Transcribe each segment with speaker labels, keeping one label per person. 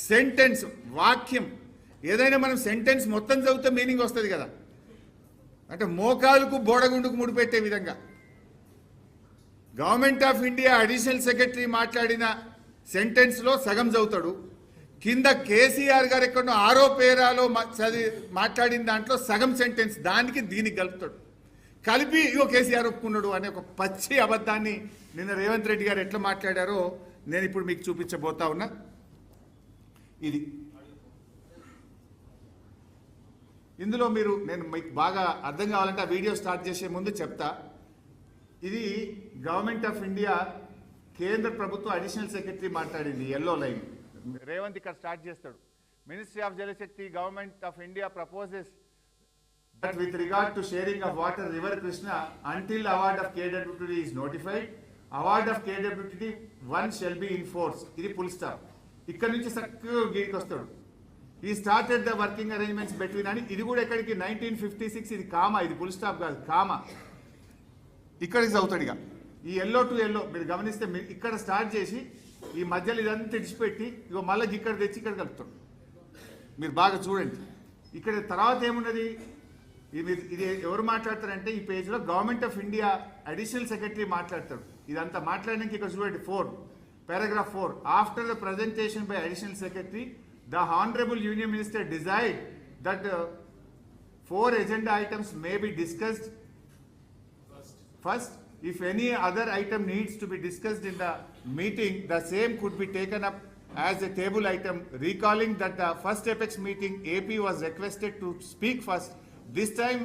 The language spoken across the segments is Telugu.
Speaker 1: సెంటెన్స్ వాక్యం ఏదైనా మనం సెంటెన్స్ మొత్తం చదివితే మీనింగ్ వస్తుంది కదా. అంటే మోకాలుకు బోడగుండుకు ముడిపెట్టే విధంగా government of India additional secretary మాట్లాడిన సెంటెన్స్లో సగం చదువుతాడు, కింద కేసీఆర్ గారు ఎక్కడో ఆరో పేరాలో మాట్లాడిన దాంట్లో సగం సెంటెన్స్ దానికి దీనికి కలుపుతాడు. కలిపి ఇగో కేసీఆర్ ఒప్పుకున్నాడు అనే ఒక పచ్చి అబద్ధాన్ని నిన్న రేవంత్ రెడ్డి గారు ఎట్లా మాట్లాడారో నేను ఇప్పుడు మీకు చూపించబోతా ఉన్నా. ఇది ఇందులో నేను మీకు బాగా అర్థం కావాలంటే ఆ వీడియో స్టార్ట్ చేసే ముందు చెప్తా. ఇది గవర్నమెంట్ ఆఫ్ ఇండియా కేంద్ర ప్రభుత్వ అడిషనల్ సెక్రటరీ మాట్లాడింది ఎల్లో లైన్. రేవంత్ ఇక్కడ స్టార్ట్ చేస్తాడు. Ministry of Jalshakti government of India proposes that with regard to sharing of water river Krishna until award of KWTD is notified, award of KWTD 1 shall be in force. ఇది full stop. ఇక్కడ నుంచి చక్కగా గీడికి వస్తాడు. He started the working arrangements between అని ఇది కూడా ఎక్కడికి 1956 ఇది కామా, ఇది ఫుల్ స్టాప్ కాదు కామా. ఇక్కడికి చదువుతాడు. ఇక ఈ ఎల్లో టు ఎల్లో మీరు గమనిస్తే ఇక్కడ స్టార్ట్ చేసి ఈ మధ్యలో ఇదంతా తెడిచిపెట్టి ఇగో మళ్ళీ ఇక్కడ తెచ్చి ఇక్కడ కలుపుతాడు. మీరు బాగా చూడండి. ఇక్కడ తర్వాత ఏమున్నది, ఇది ఎవరు మాట్లాడతారంటే ఈ పేజ్లో government of India additional secretary మాట్లాడతాడు. ఇదంతా మాట్లాడడానికి ఇక్కడ చూడండి paragraph 4 after the presentation by additional secretary the honorable union minister desired that 4 agenda items may be discussed first. If any other item needs to be discussed in the meeting, the same could be taken up as a table item, recalling that the first apex meeting AP was requested to speak first. This time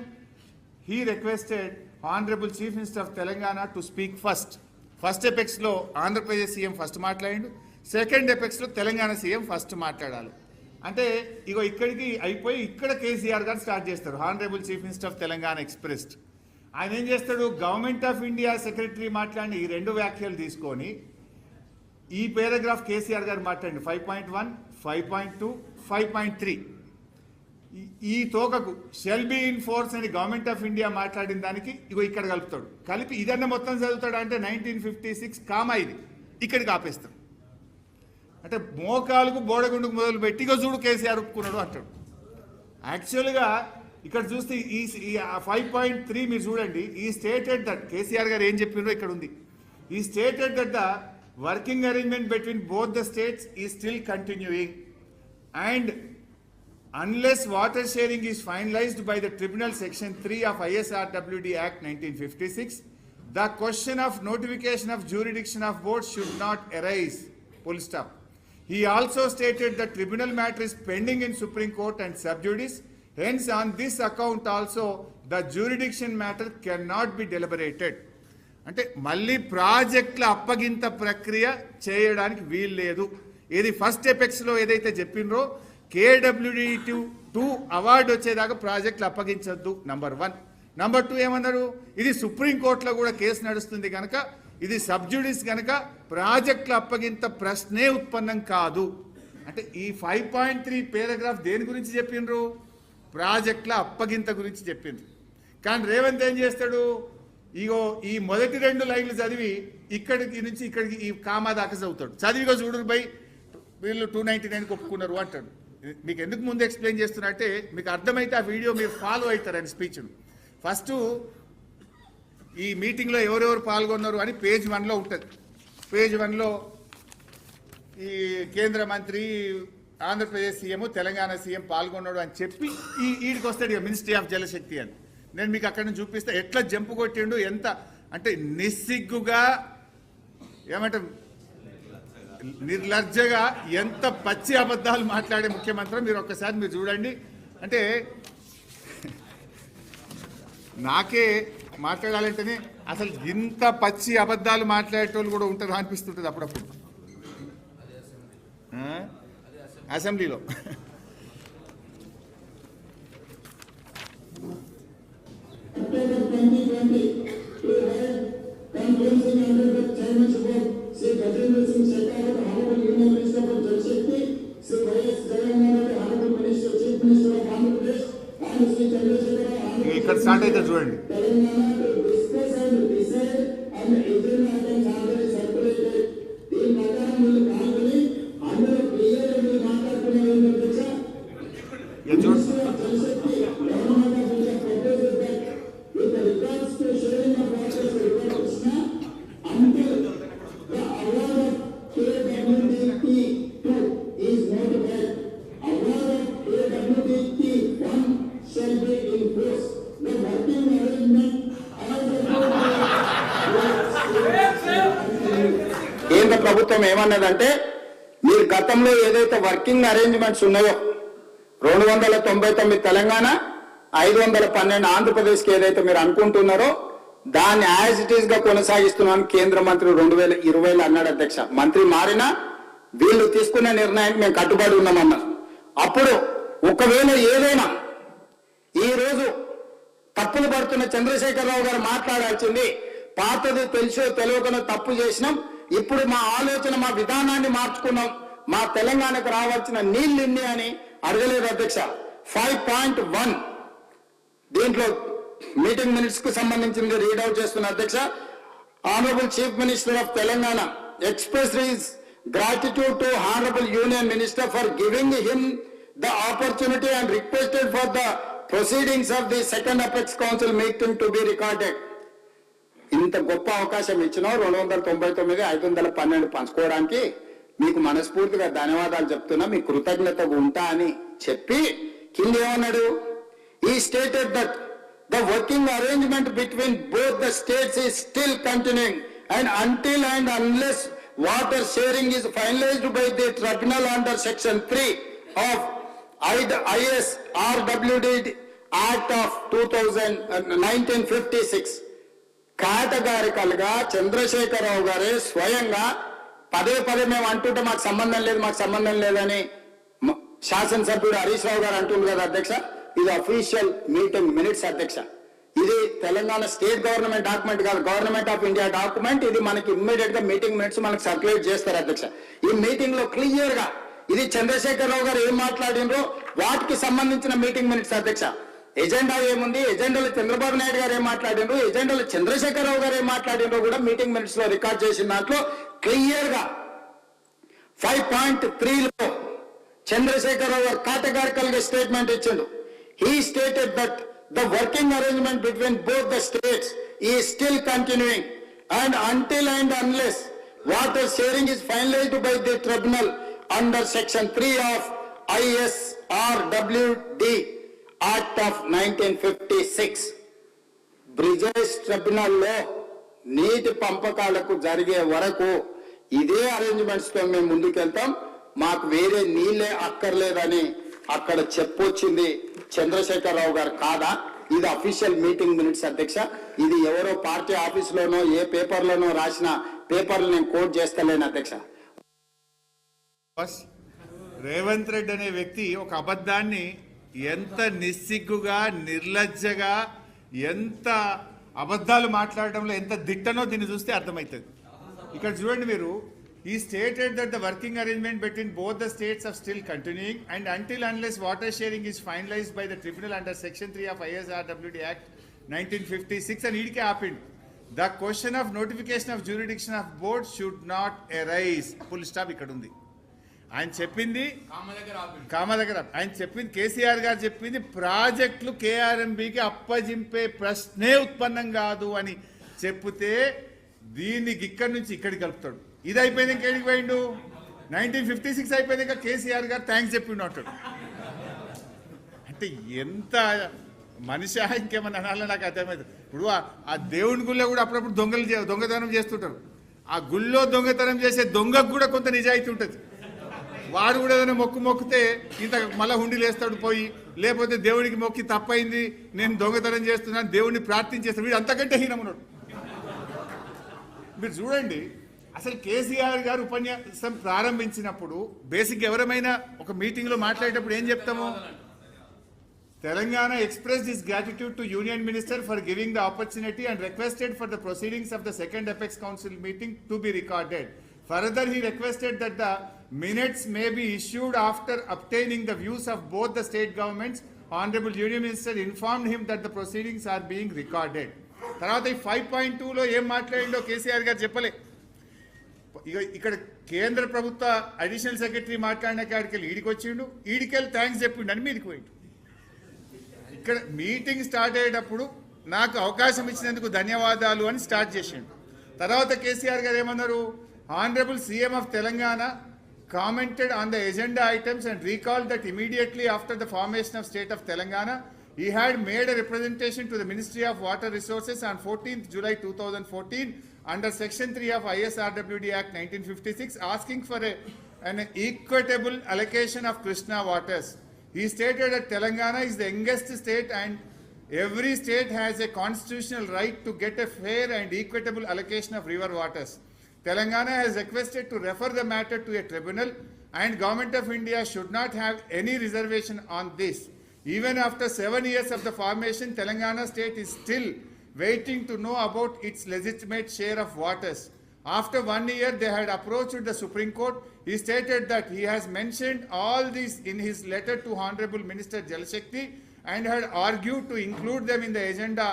Speaker 1: he requested honorable chief minister of Telangana to speak first. First apex lo Andhra Pradesh CM first మాట్లాడిండు, సెకండ్ ఎపెక్స్ లో తెలంగాణ సీఎం ఫస్ట్ మాట్లాడాలి. అంటే ఇగో ఇక్కడికి అయిపోయి ఇక్కడ కేసీఆర్ గారు స్టార్ట్ చేస్తారు. Honourable chief minister of Telangana expressed. ఆయన ఏం చేస్తాడు, గవర్నమెంట్ ఆఫ్ ఇండియా సెక్రటరీ మాట్లాడిన ఈ రెండు వ్యాఖ్యలు తీసుకొని ఈ పారాగ్రాఫ్ కేసీఆర్ గారు మాట్లాడండి 5.1, 5.2, 5.3 ఈ తోకకు షెల్ బి ఇన్ ఫోర్స్ అని గవర్నమెంట్ ఆఫ్ ఇండియా మాట్లాడిన దానికి ఇగో ఇక్కడ కలుపుతాడు. కలిపి ఇదన్న మొత్తం చదువుతాడు. అంటే 1956 కామా ఇది ఇక్కడికి ఆపేస్తాడు. అంటే మోకాలకు బోడగుండుకు మొదలు పెట్టి ఇగో చూడు కేసీఆర్ ఒప్పుకున్నాడు అంటాడు. యాక్చువల్గా ఇక్కడ చూస్తే ఈ 5.3 మీరు చూడండి. ఈ స్టేటెడ్ దట్ కేసీఆర్ గారు ఏం చెప్పిండ్రో ఇక్కడ ఉంది. ఈ stated that the working arrangement between both the states is still continuing and unless water sharing is finalized by the tribunal section 3 of ISRWD Act 1956, the question of notification of jurisdiction of board should not arise. Full stop. He also stated that tribunal matter is pending in Supreme Court and sub judice. Hence, on this account also, the jurisdiction matter cannot be deliberated. అంటే మళ్ళీ ప్రాజెక్టుల అప్పగింత ప్రక్రియ చేయడానికి వీలు లేదు. ఏది ఫస్ట్ ఎపెక్స్లో ఏదైతే చెప్పినరో KWTD2 అవార్డు వచ్చేదాకా ప్రాజెక్టులు అప్పగించద్దు. నంబర్ 1. నంబర్ 2 ఏమన్నారు, ఇది సుప్రీంకోర్టులో కూడా కేసు నడుస్తుంది కనుక ఇది సబ్జుడిస్ కనుక ప్రాజెక్టుల అప్పగింత ప్రశ్నే ఉత్పన్నం కాదు. అంటే ఈ 5.3 పారాగ్రాఫ్ దేని గురించి చెప్పిండ్రు, ప్రాజెక్టుల అప్పగింత గురించి చెప్పిండ్రు. కానీ రేవంత్ ఏం చేస్తాడు, ఇగో ఈ మొదటి 2 లైన్లు చదివి ఇక్కడికి నుంచి ఇక్కడికి ఈ కామా దాకా చదువుతాడు. చదివిగా చూడరు బై వీళ్ళు 299 ఒప్పుకున్నారు అంటాడు. మీకు ఎందుకు ముందు ఎక్స్ప్లెయిన్ చేస్తున్నట్టే మీకు అర్థమైతే ఆ వీడియో మీరు ఫాలో అవుతారని స్పీచ్ను. ఫస్ట్ ఈ మీటింగ్లో ఎవరెవరు పాల్గొన్నారు అని పేజ్ 1లో ఉంటుంది. పేజ్ 1లో ఈ కేంద్ర మంత్రి ఆంధ్రప్రదేశ్ సీఎం తెలంగాణ సీఎం పాల్గొన్నాడు అని చెప్పి ఈడికి వస్తాడు ఇక మినిస్ట్రీ ఆఫ్ జలశక్తి అని. నేను మీకు అక్కడ నుంచి చూపిస్తే ఎట్లా జంపు కొట్టిండు, ఎంత అంటే నిస్సిగ్గుగా ఏమంటారు నిర్లజ్జగా ఎంత పచ్చి అబద్ధాలు మాట్లాడే ముఖ్యమంత్రి మీరు ఒక్కసారి మీరు చూడండి. అంటే నాకే మాట్లాడాలంటేనే అసలు ఇంత పచ్చి అబద్ధాలు మాట్లాడేటోళ్ళు కూడా ఉంటారు అనిపిస్తుంటుంది అప్పుడప్పుడు అసెంబ్లీలో. ఇక్కడ స్టార్ట్ అయితే చూడండి.
Speaker 2: ఏమన్నదంటే మీరు గతంలో ఏదైతే వర్కింగ్ అరేంజ్మెంట్స్ ఉన్నాయో 299 తెలంగాణ 512 ఆంధ్రప్రదేశ్కి ఏదైతే మీరు అనుకుంటున్నారో దాన్ని యాజ్ ఇట్ ఈస్ గా కొనసాగిస్తున్నాను కేంద్ర మంత్రి 2020 అన్నాడు అధ్యక్ష. మంత్రి మారినా వీళ్ళు తీసుకున్న నిర్ణయానికి మేము కట్టుబడి ఉన్నామన్నారు. అప్పుడు ఒకవేళ ఏదైనా ఈ రోజు తప్పులు పడుతున్న చంద్రశేఖరరావు గారు మాట్లాడాల్సింది పాతది తెలుసో తెలియకనో తప్పు చేసినాం, ఇప్పుడు మా ఆలోచన మా విధానాన్ని మార్చుకున్నాం, మా తెలంగాణకు రావాల్సిన నీళ్ళు ఇన్ని అని అడగలేదు అధ్యక్ష. 5.1 దీంట్లో మీటింగ్ మినిట్స్ కు సంబంధించింది రీడౌట్ చేస్తున్న అధ్యక్ష. Honourable chief minister of Telangana express his gratitude to honorable union minister for giving him the opportunity and requested for the proceedings of the second apex council meeting to be recorded. ఇంత గొప్ప అవకాశం ఇచ్చినా 299 512 పంచుకోవడానికి మీకు మనస్ఫూర్తిగా ధన్యవాదాలు చెప్తున్నా, మీ కృతజ్ఞతగా ఉంటా అని చెప్పి కింద ఏమన్నాడు, he stated that the working arrangement between both the states is still continuing and until and unless water sharing is finalized by the tribunal under section 3 of ISRWD Act of 1956 categorical గా చంద్రశేఖరరావు గారే స్వయంగా పదే మేము అంటుంటే మాకు సంబంధం లేదని శాసనసభ్యుడు హరీష్ రావు గారు అంటుంది కదా అధ్యక్ష. ఇది అఫీషియల్ మీటింగ్ మినిట్స్ అధ్యక్ష. ఇది తెలంగాణ స్టేట్ గవర్నమెంట్ డాక్యుమెంట్ కాదు, గవర్నమెంట్ ఆఫ్ ఇండియా డాక్యుమెంట్. ఇది మనకి ఇమ్మీడియట్ గా మీటింగ్ మినిట్స్ మనకు సర్క్యులేట్ చేస్తారు అధ్యక్ష. ఈ మీటింగ్ లో క్లియర్ గా ఇది చంద్రశేఖరరావు గారు ఏం మాట్లాడినరో వాటికి సంబంధించిన మీటింగ్ మినిట్స్ అధ్యక్ష. ఎజెండా ఏముంది, ఎజెండాలో చంద్రబాబు నాయుడు గారు ఏం మాట్లాడినరు, ఎజెండాలో చంద్రశేఖరరావు గారు ఏం మాట్లాడినరో కూడా మీటింగ్ మినిట్స్ లో రికార్డ్ చేసిన దాంట్లో క్లియర్ గా 5.3లో చంద్రశేఖరరావు గారు కేటగారికల్ గా స్టేట్మెంట్ ఇచ్చిండు. He stated that the working arrangement between both the states is still continuing and until and unless water sharing is finalized by the tribunal under section 3 of ISRWD Act of 1956 Brijesh tribunal లో నీటి పంపకాలకు జరిగే వరకు ఇదే అరేంజ్మెంట్స్ తో మేము ముందుకెళ్తాం, మాకు వేరే నీళ్ళే అక్కర్లేదని అక్కడ చెప్పొచ్చింది చంద్రశేఖరరావు గారు కాదా? ఇది అఫీషియల్ మీటింగ్ మినిట్స్ అధ్యక్ష. ఇది ఎవరో పార్టీ ఆఫీసులోనో ఏ పేపర్లోనో రాసిన పేపర్లు నేను కోట్ చేస్తలేను అధ్యక్ష.
Speaker 1: రేవంత్ రెడ్డి అనే వ్యక్తి ఒక అబద్ధాన్ని ఎంత నిస్సిగ్గుగా నిర్లజ్జగా ఎంత అబద్ధాలు మాట్లాడడంలో ఎంత దిట్టనో దీన్ని చూస్తే అర్థమవుతుంది. ఇక్కడ చూడండి మీరు, he stated that the working arrangement between both the states are still continuing and until unless water sharing is finalized by the tribunal under section 3 of ISRWD Act 1956 and idike happened. The question of notification of jurisdiction of board should not arise. Full stop ikkada undi. ఆయన చెప్పింది కామ దగ్గర ఆయన చెప్పింది కేసీఆర్ గారు చెప్పింది ప్రాజెక్టులు కేఆర్ఎంబికి అప్పజింపే ప్రశ్నే ఉత్పన్నం కాదు అని చెప్తే దీన్ని ఇక్కడి నుంచి ఇక్కడికి కలుపుతాడు. ఇది అయిపోయింది ఇంకేడికి పోయిండు, 1956 అయిపోయింది ఇంకా కేసీఆర్ గారు థ్యాంక్స్ చెప్పిండు అంటాడు. అంటే ఎంత మనిషి ఇంకేమన్నా అనాలో నాకు అర్థమైంది. ఇప్పుడు ఆ దేవుని గుళ్ళో కూడా అప్పుడప్పుడు దొంగతనం చేస్తుంటారు. ఆ గుళ్ళో దొంగతనం చేసే దొంగకు కూడా కొంత నిజాయితీ ఉంటుంది. వాడు కూడా ఏదైనా మొక్కితే ఇంత మళ్ళా హుండీలు వేస్తాడు పోయి, లేకపోతే దేవుడికి మొక్కి తప్పైంది నేను దొంగతనం చేస్తున్నాను దేవుడిని ప్రార్థించేస్తాడు, వీడు అంతకంటే హీనమున్నాడు. మీరు చూడండి, అసలు కేసీఆర్ గారు ఉపన్యాసం ప్రారంభించినప్పుడు బేసిక్ ఎవరమైనా ఒక మీటింగ్లో మాట్లాడేటప్పుడు ఏం చెప్తాము, Telangana expressed his gratitude to Union Minister for giving the opportunity and requested for the proceedings of the second Apex Council meeting to be recorded. Further, he requested that the minutes may be issued after obtaining the views of both the state governments. Honorable Union Minister informed him that the proceedings are being recorded. తర్వాత ఈ 5.2లో ఏం మాట్లాడిండో కేసీఆర్ గారు చెప్పలే. ఇక్కడ కేంద్ర ప్రభుత్వ అడిషనల్ సెక్రటరీ మాట్లాడిన కాడికి ఈడికి వచ్చిండు, ఈడికెళ్ళి థ్యాంక్స్ చెప్పిండు అని మీదికి పోయిండు. ఇక్కడ మీటింగ్ స్టార్ట్ అయ్యేటప్పుడు నాకు అవకాశం ఇచ్చినందుకు ధన్యవాదాలు అని స్టార్ట్ చేసిండు. తర్వాత కేసీఆర్ గారు ఏమన్నారు, honourable CM of Telangana commented on the agenda items and recalled that immediately after the formation of state of Telangana, he had made a representation to the Ministry of Water Resources on 14th July 2014 under Section 3 of ISRWD Act 1956, asking for an equitable allocation of Krishna waters. He stated that Telangana is the youngest state and every state has a constitutional right to get a fair and equitable allocation of river waters. Telangana has requested to refer the matter to a tribunal, and Government of India should not have any reservation on this. Even after 7 years of the formation, Telangana state is still waiting to know about its legitimate share of waters. After 1 year, they had approached the Supreme Court. He stated that he has mentioned all this in his letter to Honorable Minister Jal Shakti and had argued to include them in the agenda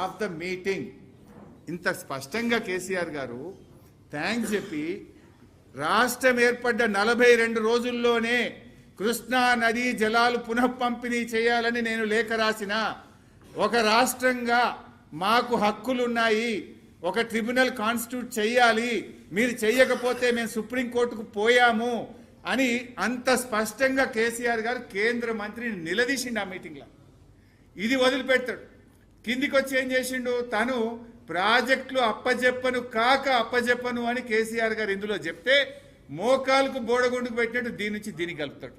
Speaker 1: of the meeting. ఇంత స్పష్టంగా కేసీఆర్ గారు థ్యాంక్స్ చెప్పి రాష్ట్రం ఏర్పడ్డ 42 రోజుల్లోనే కృష్ణా నదీ జలాలు పునః పంపిణీ చేయాలని నేను లేఖ రాసిన, ఒక రాష్ట్రంగా మాకు హక్కులున్నాయి, ఒక ట్రిబ్యునల్ కాన్స్టిట్యూట్ చేయాలి, మీరు చెయ్యకపోతే మేము సుప్రీంకోర్టుకు పోయాము అని అంత స్పష్టంగా కేసీఆర్ గారు కేంద్ర మంత్రిని నిలదీసిండు ఆ మీటింగ్లో. ఇది వదిలిపెడతాడు. కిందికి వచ్చి ఏం చేసిండు, తను ప్రాజెక్టులు అప్పజెప్పను అని కేసీఆర్ గారు ఇందులో చెప్తే మోకాలకు బోడగుండుకు పెట్టినట్టు దీని నుంచి దీనికి కలుపుతాడు.